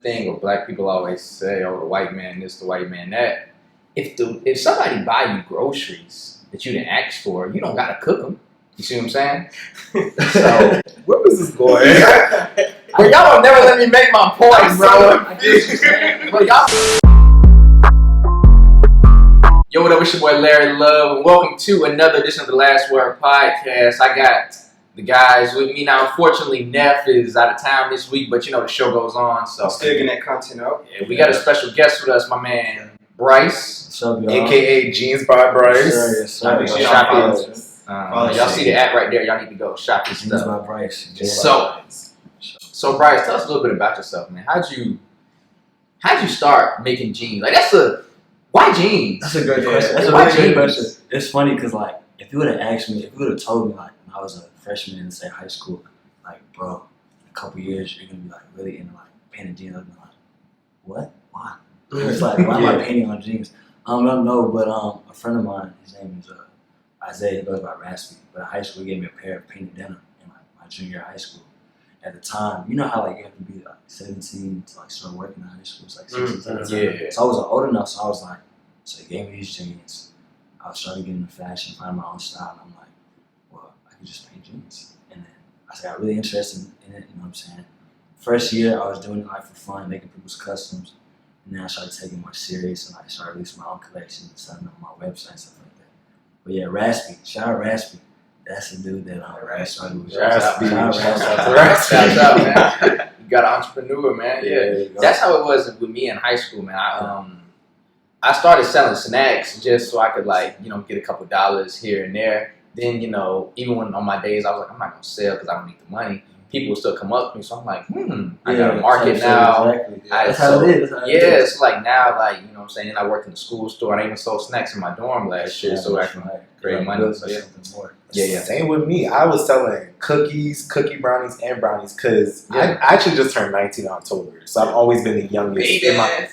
thing, or black people always say, "Oh, the white man this, the white man that." If somebody buy you groceries that you didn't ask for, you don't gotta cook them. You see what I'm saying? So where was this going? But y'all don't never let me make my point, bro. But y'all. Yo, what up? It's your boy Larry Love, and welcome to another edition of the Last Word Podcast. I got the guys with me now. Unfortunately, Neff is out of town this week, but you know the show goes on, so I'm still getting that content out. Yeah, we got a special guest with us, my man Bryce, What's up, y'all? AKA Jeans by Bryce. Yes, sir. Y'all see the ad right there. Y'all need to go shop his Jeans stuff. by Bryce. So Bryce, tell us a little bit about yourself, man. How'd you start making jeans? Like why jeans? That's a great question. That's a really good question. It's funny because like if you would have asked me, if you would have told me like when I was a freshman in say high school, like bro, in a couple years you're gonna be like really into like painting jeans, I'd be like, what? Why? It's like why am I painting on jeans? I don't know, but a friend of mine, his name is Isaiah. He goes by Raspy. But in high school, he gave me a pair of painted denim in like my junior year of high school. At the time, you know how like you have to be like 17 to like start working in high school. It's like 16, 17. Yeah. So I wasn't old enough. So I was like, so he gave me these jeans. I was trying to get into fashion, find my own style. And I'm like, well, I can just paint jeans. And then I got really interested in it. You know what I'm saying? First year, I was doing it like for fun, making people's customs. And then I started taking it more serious and like started releasing my own collection and setting up my website and stuff like that. But yeah, Raspy, shout out Raspy. That's the dude that started with. Shout out, man. You got an entrepreneur, man. Yeah. That's how it was with me in high school, man. I started selling snacks just so I could get a couple dollars here and there. Then, even when on my days I was like, I'm not gonna sell because I don't need the money. People will still come up to me, so I'm like, I got a market now. Exactly. That's how it is. It's like now, you know what I'm saying? I work in the school store, and I even sold snacks in my dorm last year, so I can create money. So Yeah. Same with me. I was selling cookies, cookie brownies, and brownies because I actually just turned 19 in October, so I've always been the youngest in my.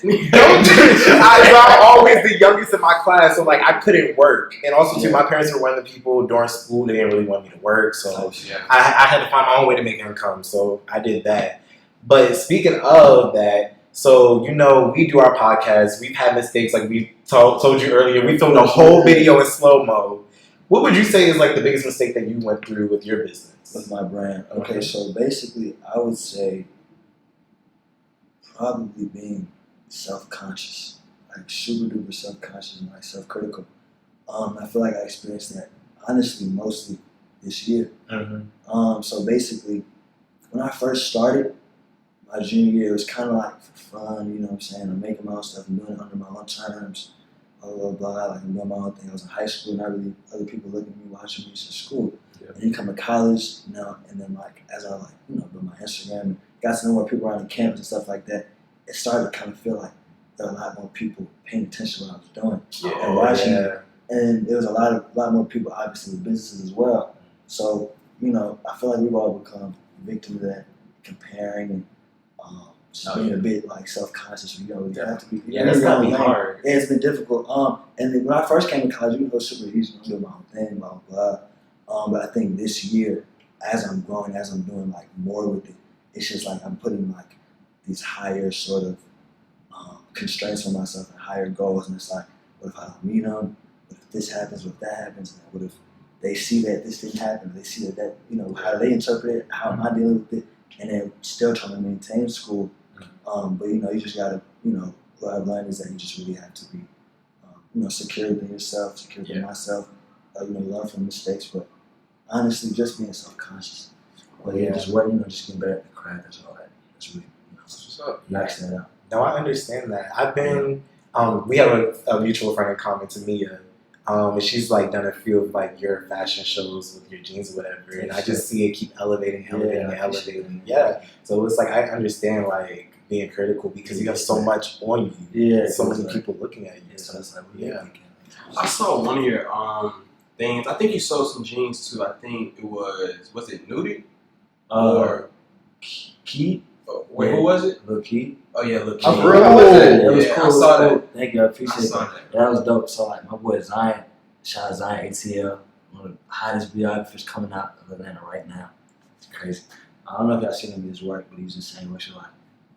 I'm always the youngest in my class, so like I couldn't work, and also too, my parents were one of the people during school they didn't really want me to work, so I had to find my own way to make income, so I did that. But speaking of that. So, we do our podcast. We've had mistakes, like we told you earlier. We filmed a whole video in slow-mo. What would you say is like the biggest mistake that you went through with your business? With my brand. Okay, so basically I would say probably being self-conscious. Like super duper self-conscious and like self-critical. I feel like I experienced that honestly mostly this year. So basically when I first started, my junior year, it was kind of like for fun, you know what I'm saying? I'm making my own stuff, I'm doing it under my own terms, blah, blah, blah. Like, I'm doing my own thing. I was in high school, not really other people looking at me, watching me since school. Yeah. And then come to college, and then, like, as I, built my Instagram and got to know more people around the campus and stuff like that, it started to kind of feel like there were a lot more people paying attention to what I was doing and watching. And there was a lot more people, obviously, with businesses as well. So, I feel like we've all become victim of that, comparing and just being a bit like self-conscious, you have to be. That's gotta be hard. Yeah, it's been difficult. And then when I first came to college, it was super easy to do my own thing, blah blah blah. But I think this year, as I'm growing, as I'm doing like more with it, it's just like I'm putting like these higher sort of constraints on myself and higher goals. And it's like, what if I don't meet them? What if this happens? What if that happens? And what if they see that this didn't happen? They see that how do they interpret it? How am I dealing with it? And then still trying to maintain school. But you just gotta, what I've learned is that you just really have to be, secure within yourself, secure within myself. Learn from mistakes, but honestly, just being self-conscious. But just working, just getting better at the craft. That's all that. That's really, what's up? Maxing that out. No, I understand that. I've been. We have a mutual friend in common, Tamia. And she's like done a few of like your fashion shows with your jeans or whatever, and I just see it keep elevating. Yeah, so it's like I understand like being critical because you have so much on you. Yeah, so many people looking at you. So it's like, I saw one of your things. I think you sold some jeans too. I think it was it Nudie or Key? Wait, who was it? Lil Key. Oh yeah, Lil Key. Oh, for real? How was it? It was cool. I saw that. Thank you, I appreciate that. That was dope. So like my boy Zion, shout out Zion ATL, one of the hottest videographers coming out of Atlanta right now. It's crazy. I don't know if y'all seen him in his work, but he's insane. What's your like?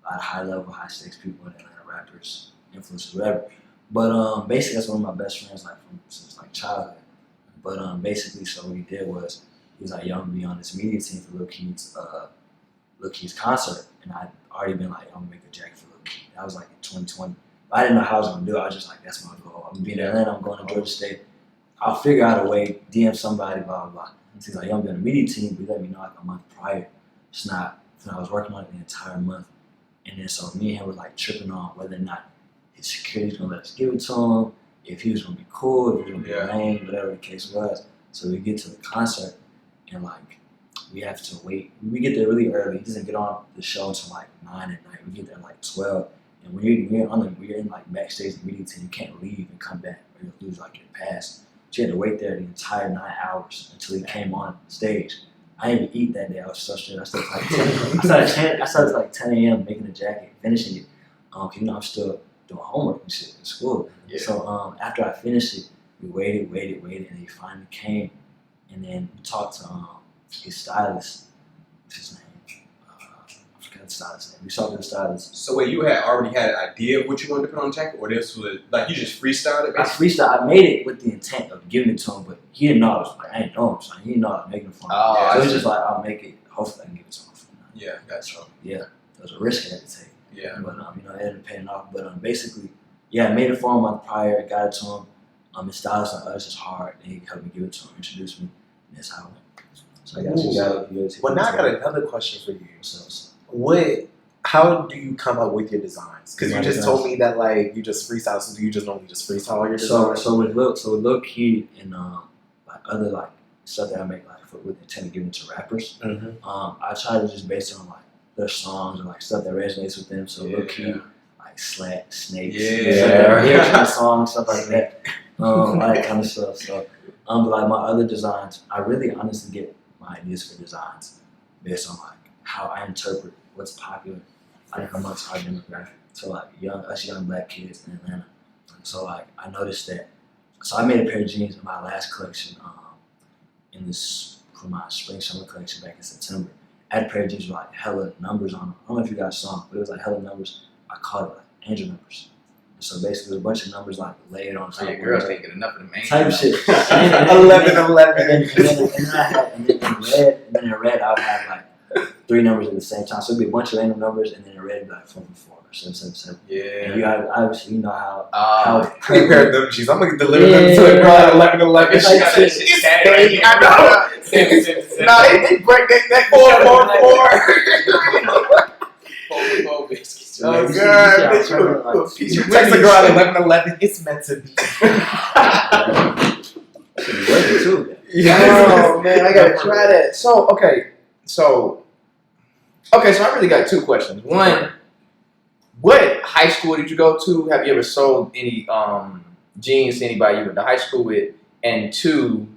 lot of high level, high stakes people in Atlanta, rappers, influencers, whatever. But basically, that's one of my best friends, like since like childhood. But basically, so what he did was he was like, "Yo, I'm gonna be on this media team for Lil Keith's concert," and I'd already been like, "I'm gonna make a jacket for Lil Keith." That was like in 2020. I didn't know how I was gonna do it. I was just like, "That's my goal. I'm gonna be in Atlanta. I'm going to Georgia State. I'll figure out a way. DM somebody, blah blah blah." He's like, "Yo, I'm doing a media team, but he let me know like a month prior. It's not." So I was working on it the entire month, and then so me and him were like tripping on whether or not his security's gonna let us give it to him, if he was gonna be cool, if he was gonna be lame, whatever the case was. So we get to the concert, and like we have to wait. We get there really early. He doesn't get on the show until like 9 at night. We get there at like 12. And when you're in like backstage the media team, you can't leave and come back or you'll lose like your pass. But you had to wait there the entire 9 hours until he came on stage. I didn't even eat that day. I was so stressed. I started like 10 a.m. making the jacket, finishing it. You know, I'm still doing homework and shit in school. Yeah. So after I finished it, we waited, and he finally came. And then we talked to his stylist. What's his name? I forgot the stylist's name. We talked to the stylist. So wait, you had already had an idea of what you wanted to put on the jacket, or this was like you just freestyled it? Basically? I made it with the intent of giving it to him, but he didn't know I was like, I didn't know him, so he didn't know I was making it for him. So it was just like, I'll make it. Hopefully, I can give it to him. Yeah, that's right. Yeah, it was a risk I had to take. Yeah. But you know, it ended up paying off. But basically, yeah, I made it for him a month prior. Got it to him. His stylist like, "This is hard," and he helped me give it to him, introduce me, and that's how it went. So I got you. Well, now I got another question for you. How do you come up with your designs? Because you just told me that like you just freestyle. So do you just normally just freestyle all your designs? So with Lil Keith and like other like stuff that I make like with the intent of giving to rappers, I try to just base it on like their songs or like stuff that resonates with them. So Lil Keith, like Snakes, lyrics songs, stuff like that, all that kind of stuff. So, but like my other designs, I really honestly get my ideas for designs based on like how I interpret what's popular like amongst our demographic. So like young black kids in Atlanta. So like I noticed that. So I made a pair of jeans in my last collection, for my spring summer collection back in September. I had a pair of jeans with like hella numbers on them. I don't know if you guys saw them, but it was like hella numbers. I called it like angel numbers. And so basically, there's a bunch of numbers like layered on top. So your girls can't get enough of them angel type numbers. shit. 11. And then in red, I would have like 3 numbers at the same time. So it'd be a bunch of random numbers, and then in red, it'd be like 444 or 777. Yeah. And you obviously you know how Three pair of them jeans. I'm gonna deliver them to a girl at 11. It's like It's crazy. I know. No, they break that 444. Oh God! You text a girl at 11. It's meant to be. Oh man, I gotta try that. So I really got 2 questions. One, what high school did you go to? Have you ever sold any jeans to anybody you went to high school with? And 2,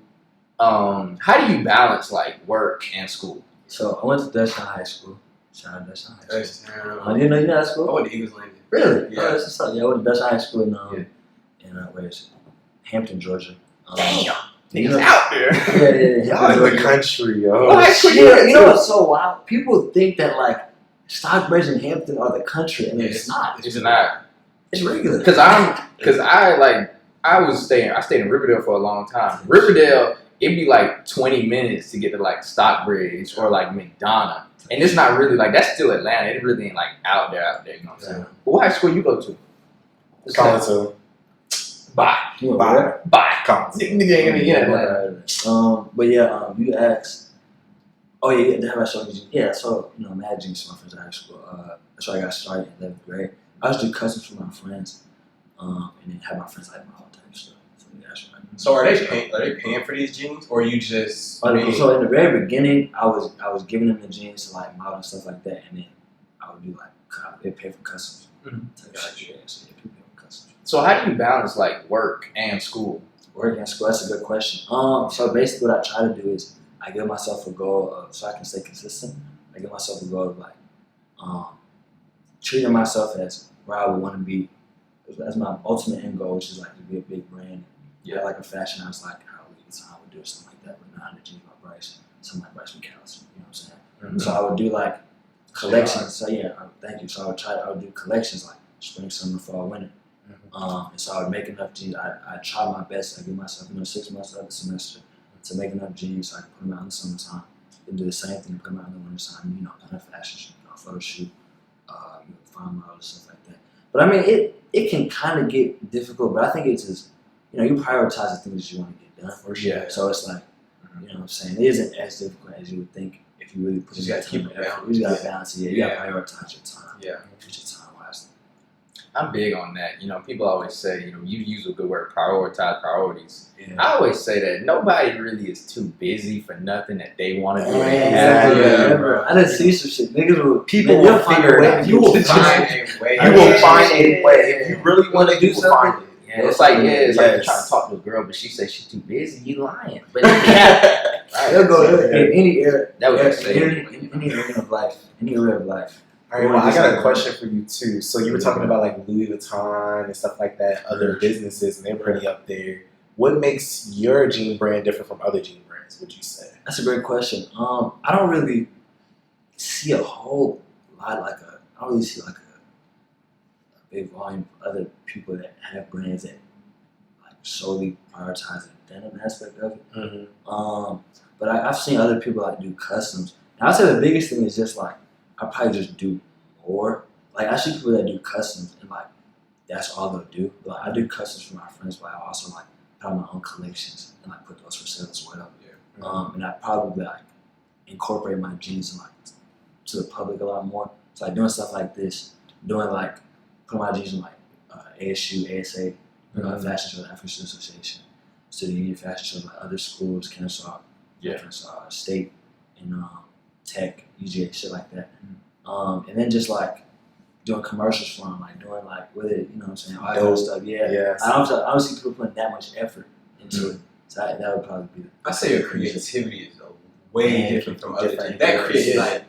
how do you balance like work and school? So I went to Dutchtown High School. Shout out Dutchtown High School. Dutchtown. You know that school? I went to Eagles Landing. Really? Yeah. Oh, that's what's up. Yeah, I went to Dutchtown High School in where is it? Hampton, Georgia. Damn, niggas out there. Yeah. Y'all in the country, yo. What high school You know what's so wild? People think that like Stockbridge and Hampton are the country, and it's not. It's not. It's regular. I stayed in Riverdale for a long time. Riverdale, it'd be like 20 minutes to get to like Stockbridge or like McDonough. And it's not really like, that's still Atlanta. It really ain't like out there, you know what I'm saying? But what high school you go to? Collinsville. Bye. Collinsville. But yeah, you asked. Oh yeah, have I showed you? Yeah, so Mad Genius, my friends at high school. That's why I got started in 11th grade. I used to do cousins for my friends, and then have my friends like my whole type of stuff. So yeah, that's what I do. So are they paying for these jeans, or you just? So in the very beginning, I was giving them the jeans to like model and stuff like that, and then I would do like they pay for customs. So how do you balance like work and school? Work and school. That's a good question. So basically, what I try to do is I give myself a goal of, so I can stay consistent. I give myself a goal of like treating myself as where I would want to be. That's my ultimate end goal, which is like to be a big brand. Yeah, like a fashion house, like how I would do something like that, but not in the jeans by Bryce, something like Bryce McAllister. You know what I'm saying? So I would do like collections. So yeah, thank you. So I would do collections like spring, summer, fall, winter. And so I would make enough jeans. I try my best. I give myself 6 months of the semester to make enough jeans so I can put them out in the summertime. And do the same thing, put them out in the wintertime. On a fashion shoot, photo shoot, find models, stuff like that. But I mean, it can kind of get difficult. But I think it's just you prioritize the things that you want to get done. For sure. Yeah. So it's like you know what I'm saying. It isn't as difficult as you would think if you really put in that time and effort. You just gotta balance it. You gotta prioritize your time. Yeah. Put your time wisely. I'm big on that. People always say, you use a good word, prioritize priorities. Yeah. I always say that nobody really is too busy for nothing that they want to do. I didn't see some shit. Niggas will People will figure it out. You will find a way. You will find a way. If you really want to do something. Yeah, it's like you're trying to talk to a girl, but she says she's too busy. You lying? But they'll go in any area. That was any area of life. Any area of life. All right, well, I got a question for you too. So you were talking about like Louis Vuitton and stuff like that, other businesses, and they're pretty up there. What makes your jean brand different from other jean brands? Would you say? That's a great question. I don't really see a whole lot I don't really see like a big volume of other people that have brands that like solely prioritize the denim aspect of it. But I've seen other people like do customs. And I'd say the biggest thing is just like I probably just do more. Like I see people that do customs and like that's all they'll do. Like I do customs for my friends, but I also like put out my own collections and like put those for sale as well. And I probably like incorporate my jeans like to the public a lot more. So like doing stuff like this, doing like putting my jeans in like ASU, ASA, Fashion Show, African Student Association, Student Union Fashion Shows, like other schools, Kennesaw, State, and Tech, UGA, shit like that. And then just like doing commercials for them, like doing like with it, you know what I'm saying, all that kind of stuff. Yeah. I don't see people putting that much effort into it. So that would probably be. I say your creativity is way different from other things. That creates like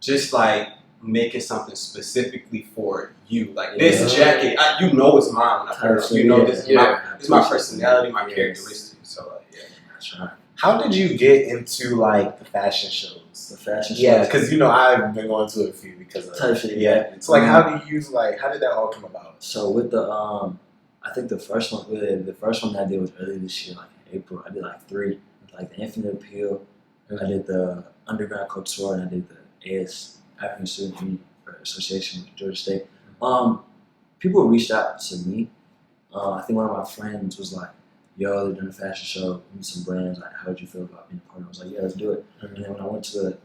just like making something specifically for you. Like this jacket, it's mine when I purchase. This is my personality, my characteristics. So that's right. How did you get into like the fashion shows? The fashion shows? Yeah, because I've been going to a few because of So like, how did that all come about? So with the I think the first one that I did was early this year, like in April. I did like 3, like the Infinite Appeal. I did the Underground Couture, and I did the AS African Student Union Association with Georgia State. People reached out to me. I think one of my friends was like, "Yo, they're doing a fashion show. We need some brands. Like, how would you feel about being a part of it?" I was like, "Yeah, let's do it." And then when I went to the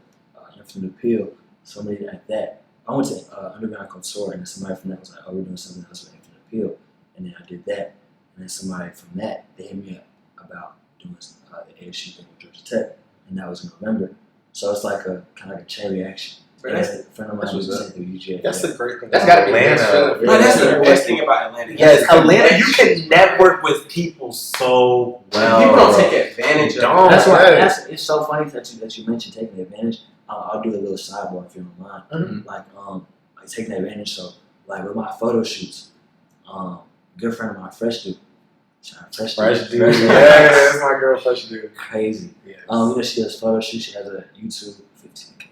Infinite Appeal, somebody like that, I went to Underground Couture, and then somebody from that was like, "Oh, we're doing something else with Infinite Appeal," and then I did that. And then somebody from that, they hit me up about doing the ASU thing with Georgia Tech, and that was in November. So it's like a kind of like a chain reaction. That's a friend of mine was through UGA. That's the great thing. That's got to be Atlanta. That's the best thing about Atlanta. Yes, Atlanta. You can network with people so well. People don't take advantage of it. That's why it's so funny that you mentioned taking advantage. I'll do a little sidebar if you don't mind. Like taking advantage. So like with my photo shoots, good friend of mine, Fresh Dude. Fresh Dude. Yeah, that's my girl, Fresh Dude. Crazy. Yes. She does photo shoots. She has a YouTube 15K.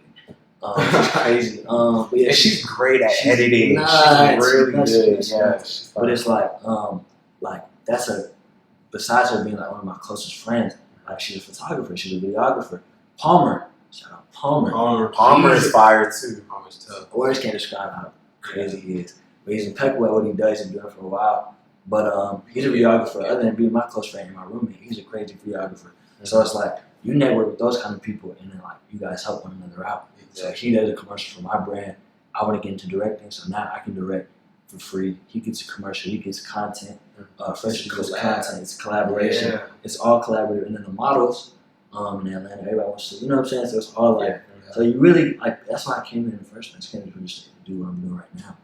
She's crazy. But yeah, and she's great at editing. Nice. She's really good. Yeah. But it's like that's besides her being like one of my closest friends, like she's a photographer, she's a videographer. Palmer, shout out Palmer. Palmer is fire too. Palmer's tough. Words can't describe how crazy he is. But he's impeccable at what he does. He's been doing it for a while. But he's a videographer. Other than being my close friend and my roommate, he's a crazy videographer. So it's like you network with those kind of people, and then like you guys help one another out. So he does a commercial for my brand. I want to get into directing, so now I can direct for free. He gets a commercial. He gets content. Fresh gets content. It's collaboration. Yeah. It's all collaborative. And then the models in Atlanta, everybody wants to, you know what I'm saying? So it's all like, so you really, like, that's why I came here in the first place. I came here to do what I'm doing right now.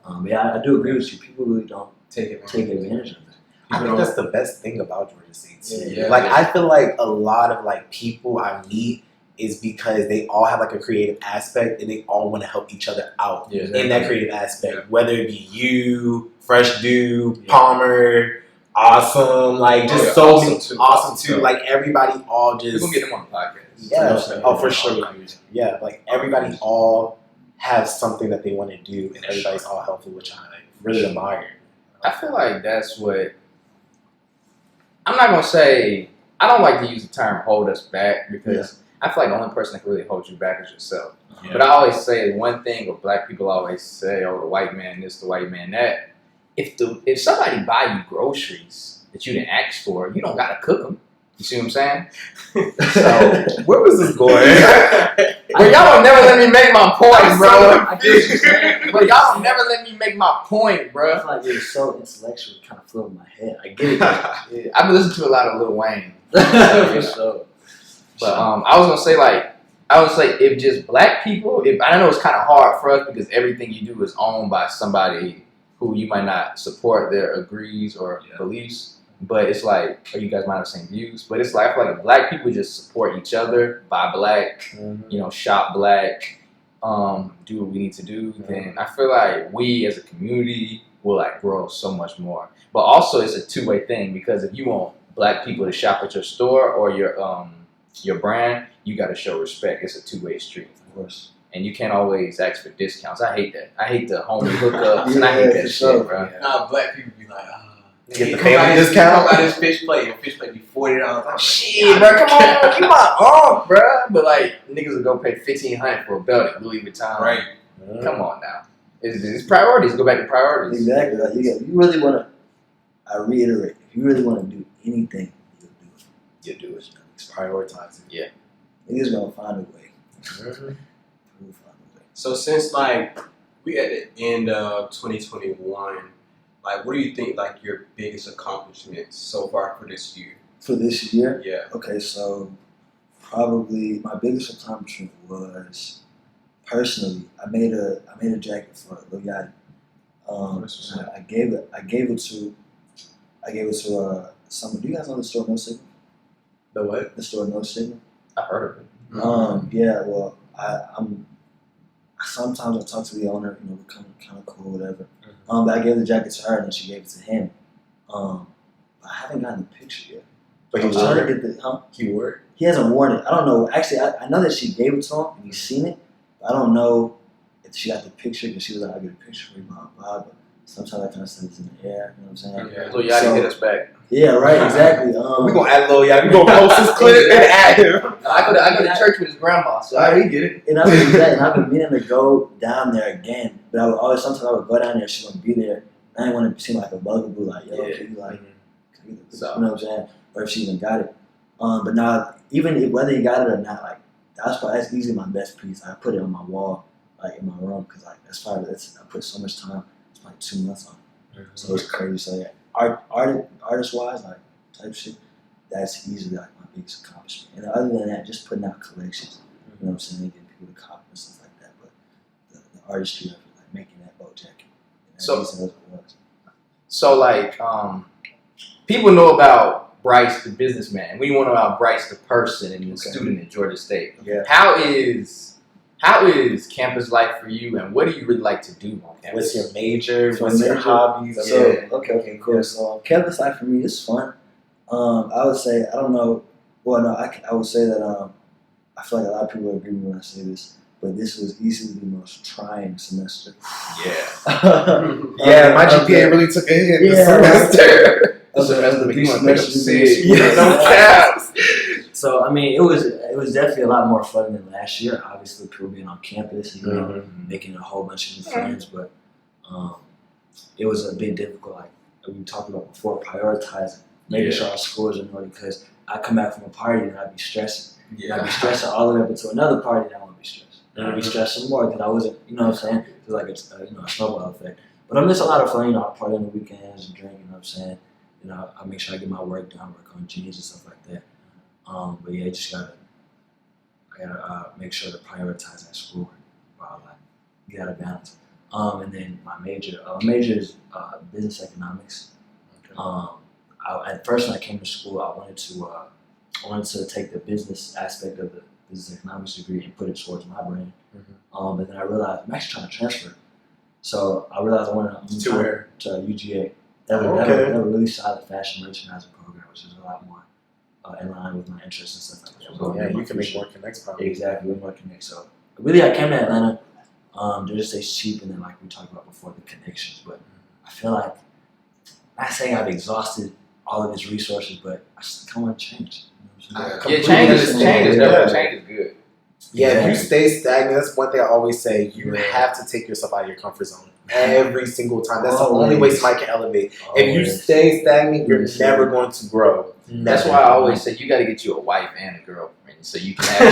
But yeah, I do agree with you. People really don't take advantage of that. I think that's the best thing about Georgia State too. Like I feel like a lot of like people I meet is because they all have like a creative aspect and they all want to help each other out in that creative aspect. Whether it be you, Fresh Dude, Palmer, Awesome, like just so many, awesome too. Like everybody all just. We're gonna get them on the podcast. Yeah. For sure. Yeah, like everybody all have something that they want to do, and everybody's all helpful, which I really admire. I feel like that's what I'm not gonna say. I don't like to use the term "hold us back" because I feel like the only person that can really hold you back is yourself. Yeah. But I always say one thing, or black people always say, "Oh, the white man this, the white man that." If somebody buy you groceries that you didn't ask for, you don't gotta cook them. You see what I'm saying? So where was this going? Well, y'all don't never let me make my point, bro. But y'all don't never let me make my point, bro. I feel like you're so intellectual, it kind of flew in my head. I get it. Yeah, I've been listening to a lot of Lil Wayne. For sure. But I was gonna say if just black people, I know it's kind of hard for us because everything you do is owned by somebody who you might not support their agrees or beliefs. But it's like, you guys might have the same views. But it's like, I feel like if black people just support each other, buy black, shop black, do what we need to do, then I feel like we as a community will like grow so much more. But also it's a two-way thing because if you want black people to shop at your store or your brand, you got to show respect. It's a two-way street. Of course. And you can't always ask for discounts. I hate that. I hate the homie hookups, and I hate that shit, bro. Nah, black people be like, get the family discount. Come buy this fish plate. The fish plate be $40. Shit, bro, come on, you my aunt, bro. But like, niggas will go pay $1,500 for a belt at Louis Vuitton. Right. Come on now. It's priorities. Go back to priorities. Exactly. Like you really want to. I reiterate, if you really want to do anything, you'll do it. You'll do it. It's prioritizing. Yeah. Niggas gonna find a way. So since like we at the end of 2021, like what do you think like your biggest accomplishments so far for this year? For this year? Yeah. Okay, so probably my biggest accomplishment was personally I made a jacket for Lil Yachty. I gave it to someone. Do you guys know the store No Signal? The what? The store No Signal. I heard of it. Yeah. Well, I'm. Sometimes I talk to the owner. We're kind of cool, whatever. But I gave the jacket to her, and then she gave it to him. But I haven't gotten the picture yet. But I'm trying to get the. He wore it. He hasn't worn it. I don't know. Actually, I know that she gave it to him, and he's seen it. But I don't know if she got the picture because she was like, "I'll get a picture for you, blah blah." But sometimes that kind of stuff is in the air. You know what I'm saying? Yeah. So Yachty hit us back. Yeah, right. Exactly. We gonna add Lil Yachty. We gonna post his clip and add him. I go to church with his grandma, so I get it. And I've been meaning to go down there again, but sometimes I would go down there. She wouldn't be there. I didn't want to seem like a bugaboo, like can you like, you know what I'm saying? Or if she even got it. But now, whether he got it or not, like that's easily my best piece. I put it on my wall, like in my room, because like I put so much time. It's like 2 months on it, so it's crazy. So yeah. Artist wise, like type shit, that's easily like my biggest accomplishment. And other than that, just putting out collections. You know what I'm saying? Getting people to copy and stuff like that. But the artistry of it, like making that boat jacket. So like, people know about Bryce the businessman. We want to know about Bryce the person and the student at Georgia State. Yeah. How is campus life for you, and what do you really like to do on campus? What's your major? What's your hobbies? Okay, cool. So campus life for me is fun. I would say I don't know. Well, no, I would say that I feel like a lot of people agree with me when I say this, but this was easily the most trying semester. Yeah. My GPA really took a hit this semester. So I mean, it was definitely a lot more fun than last year. Obviously, people being on campus, making a whole bunch of new friends, but it was a bit difficult. Like we talked about before, prioritizing, making sure our scores are in order. Because I come back from a party and I'd be stressing. I'd be stressing all the way up until another party, and I won't be stressed. And I'd be stressing more because I wasn't, you know what I'm saying? It's like it's a snowball effect. But I miss a lot of fun. I party on the weekends and drink. You know what I'm saying? I make sure I get my work done, work on jeans and stuff like that. But yeah, I gotta make sure to prioritize that schoolwork while I get out of balance. And then my major is business economics. At first when I came to school, I wanted to take the business aspect of the business economics degree and put it towards my brain. But then I realized I'm actually trying to transfer. So I realized I wanted to UGA. They have a really solid fashion merchandising program, which is a lot more in line with my interests and stuff like that. So you can make more connects probably. Exactly, more connects. So really, I came to Atlanta They're just as cheap, and then like we talked about before, the connections. But I feel like, not saying I've exhausted all of his resources, but I just kind of want to change. Change is good. Yeah, if you stay stagnant, that's one thing I always say. You have to take yourself out of your comfort zone every single time. That's the only way somebody can elevate. If you stay stagnant, you're never going to grow. That's why I always say you got to get you a wife and a girlfriend so you can have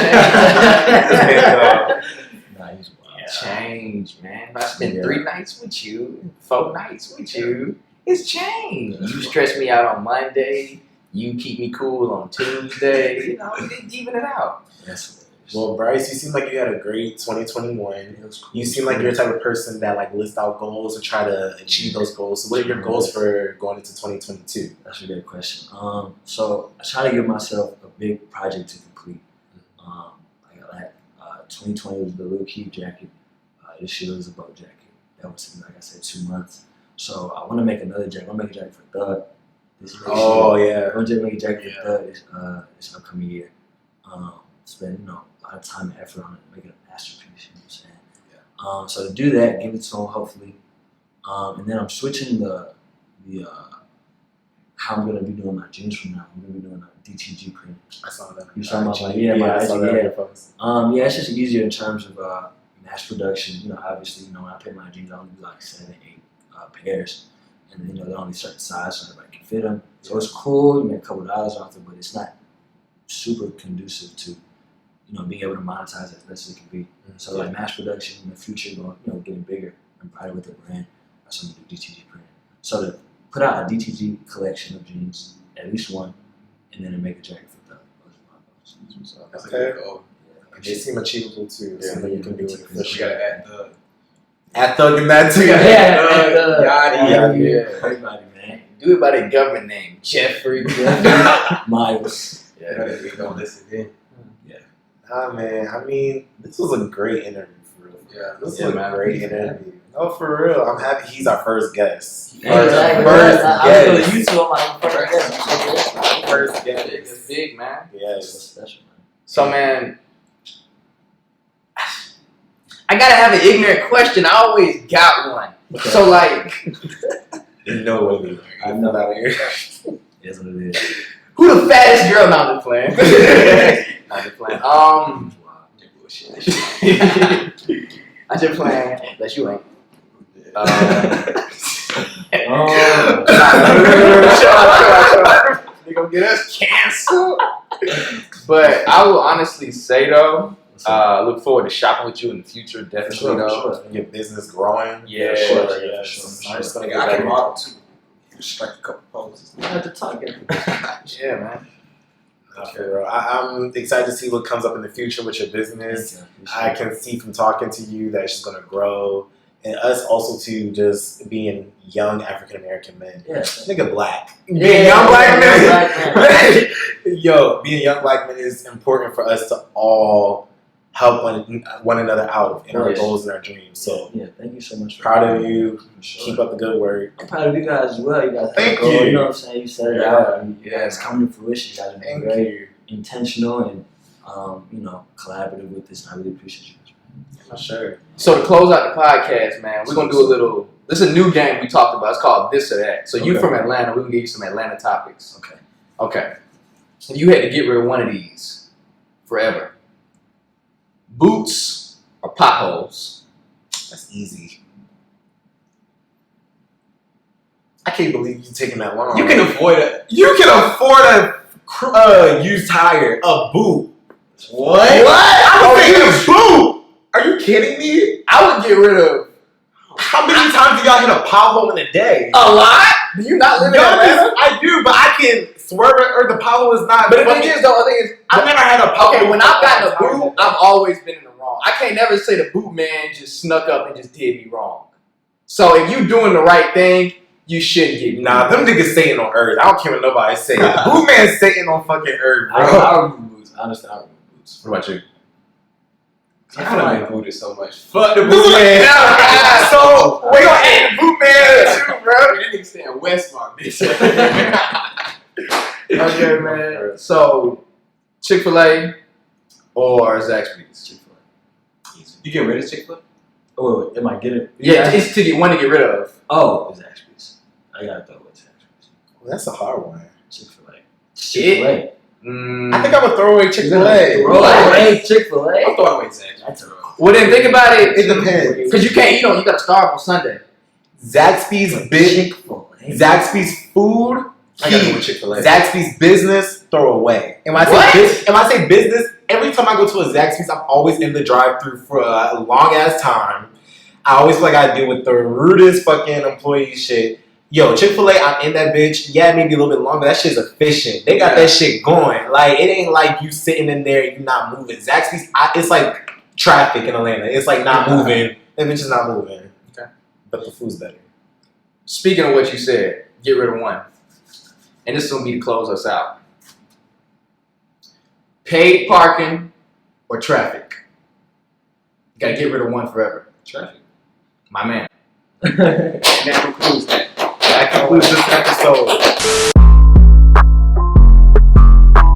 change, man. If I spend 3 nights with you, 4 nights with you, it's change. You stress me out on Monday. You keep me cool on Tuesday. You know, even it out. Well, Bryce, you seem like you had a great 2021. You seem like you're the type of person that like lists out goals and try to achieve those goals. So what are your goals for going into 2022? That's a good question. So I try to give myself a big project to complete. I got that. 2020 was the Little Keith jacket. This year was a boat jacket. That was, like I said, 2 months. So I want to make another jacket. I want to make a jacket for Thug. I want to make a jacket for Thug this upcoming year. Spend a lot of time and effort on it, make it a masterpiece. You know what I'm saying? So to do that, give it to him hopefully, and then I'm switching the how I'm gonna be doing my jeans from now. I'm gonna be doing a DTG print. I saw that. You saw my I saw that. It's just easier in terms of mass production. You know, obviously, when I pick my jeans, I only do like 7, 8 pairs, and they're only certain size, so everybody can fit them. So it's cool. You make a couple of dollars off it, but it's not super conducive to being able to monetize as best as it can be. So like mass production in the future, getting bigger and brighter with the brand. That's something to do DTG print. So to put out a DTG collection of jeans, at least one, and then to make a jacket for Thug. Those are my goals. That's okay. They seem achievable too. Yeah, you can do it. You gotta add Thug. Add Thug in that too. Everybody, man. Do it by the government name, Jeffrey. Miles. We gonna listen in. Nah, man. I mean, this was a great interview for real. This was a great interview. No, for real. I'm happy he's our first guest. First guest. It's big, man. Yes. Special, man. So, man, I gotta have an ignorant question. I always got one. Okay. So, like, You know what it is. I know that here. That's what it is. who the fattest girl? Not the plan. Not the plan. I just playing. That you ain't. They gonna get us canceled. But I will honestly say though, look forward to shopping with you in the future. Definitely though. Your business growing. Yeah. Sure. I can model too. Strike a couple poses. You have to talk it. Yeah, man. I'm excited to see what comes up in the future with your business. I can see from talking to you that it's just going to grow. And us also to just being young African American men. Yeah. Nigga black. Being young black men. Yo, being young black men is important for us to all help one another out in our goals and our dreams. So thank you so much. Proud of you. Keep up the good work. I'm proud of you guys as well. You guys Thank you. You know what I'm saying? You set it out. It's coming to fruition. You guys are being very intentional and collaborative with this. And I really appreciate you. For sure. So to close out the podcast, man, we're gonna do a little. This is a new game we talked about. It's called This or That. So you from Atlanta, we're gonna give you some Atlanta topics. Okay. If you had to get rid of one of these forever, boots or potholes? That's easy. I can't believe you taking that long. You can avoid it. You can afford a used tire, a boot. What? I would take a boot. Are you kidding me? I would get rid of. How many times do y'all hit a pothole in a day? A lot. Do you not live in Atlanta? I do, but I can swerve it, or the pothole is not. But the thing is, I've never had a pothole. Okay, when I've gotten a boot, I've always been in the wrong. I can't never say the boot man just snuck up and just did me wrong. So if you doing the right thing, you shouldn't get. Nah, them niggas Satan on earth. I don't care what nobody say. The boot man's Satan on fucking earth, bro. I remove boots. Honestly, I remove boots. What about you? I feel like boot is so much. Fuck the boot man. So we gonna hate the boot man too, bro. That nigga saying Westmark, bitch. Okay, man. So Chick-fil-A or Zaxby's? Chick-fil-A. You get rid of Chick-fil-A? Oh, am I getting? Yeah, it's to get one to get rid of. Oh, it's Zaxby's. I gotta throw away Zaxby's. Well, that's a hard one. Chick-fil-A. Chick-fil-A. I think I would throw away Chick-fil-A. Throw away Chick-fil-A. I'm throwing away Zaxby's. That's a Well, then think about it. It depends. Because you can't, you gotta starve on Sunday. Zaxby's Chick-fil-A. Zaxby's food. I gotta go with Chick-fil-A. Zaxby's business, throw away. And when I say business, every time I go to a Zaxby's, I'm always in the drive-thru for a long ass time. I always feel like I deal with the rudest fucking employee shit. Yo, Chick-fil-A, I'm in that bitch. Yeah, maybe a little bit longer. That shit's efficient. They got that shit going. Like, it ain't like you sitting in there and you not moving. Zaxby's, it's like traffic in Atlanta. It's like not moving. That bitch is not moving. Okay. But the food's better. Speaking of what you said, get rid of one. And this is going to be to close us out. Paid parking or traffic? You got to get rid of one forever. Traffic. My man. And that concludes that. That concludes this episode.